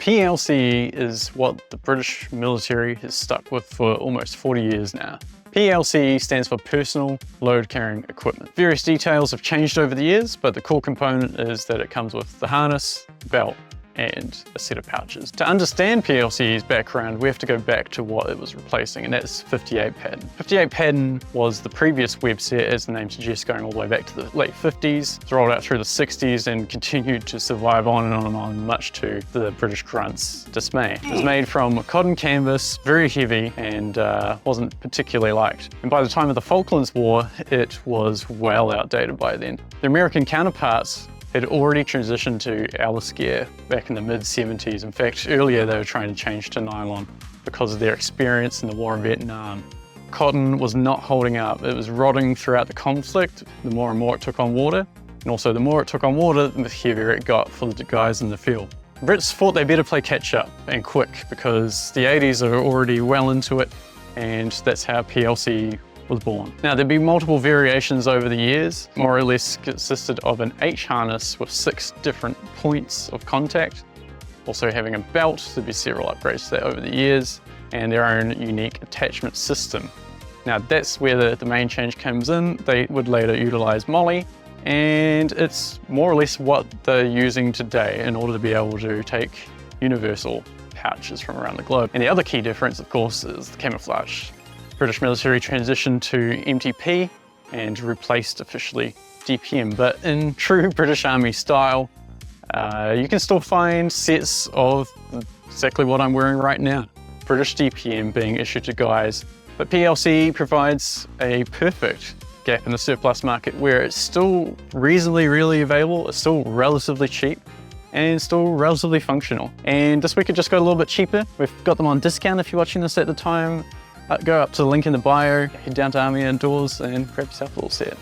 PLCE is what the British military has stuck with for almost 40 years now. PLCE stands for Personal Load Carrying Equipment. Various details have changed over the years, but the core component is that it comes with the harness, belt, and a set of pouches. To understand PLCE's background, we have to go back to what it was replacing, and that's 58 pattern. 58 pattern was the previous webset, as the name suggests, going all the way back to the late 50s. It's rolled out through the 60s and continued to survive on and on and on, much to the British grunts' dismay. It was made from cotton canvas, very heavy, and wasn't particularly liked. And by the time of the Falklands War, it was well outdated by then. The American counterparts had already transitioned to Alice gear back in the mid-70s. In fact, earlier they were trying to change to nylon because of their experience in the war in Vietnam. Cotton was not holding up. It was rotting throughout the conflict, the more and more it took on water. And also the more it took on water, the heavier it got for the guys in the field. The Brits thought they better play catch up and quick because the 80s are already well into it, and that's how PLC was born. Now, there'd be multiple variations over the years, more or less consisted of an H harness with 6 different points of contact. Also having a belt, there'd be several upgrades to that over the years, and their own unique attachment system. Now, that's where the main change comes in. They would later utilize Molly, and it's more or less what they're using today in order to be able to take universal pouches from around the globe. And the other key difference, of course, is the camouflage. British military transitioned to MTP and replaced officially DPM, but in true British Army style, you can still find sets of exactly what I'm wearing right now. British DPM being issued to guys, but PLC provides a perfect gap in the surplus market where it's still reasonably really available, it's still relatively cheap, and still relatively functional. And this week it just got a little bit cheaper. We've got them on discount if you're watching this at the time. Go up to the link in the bio, head down to Army Outdoors and grab yourself a little set.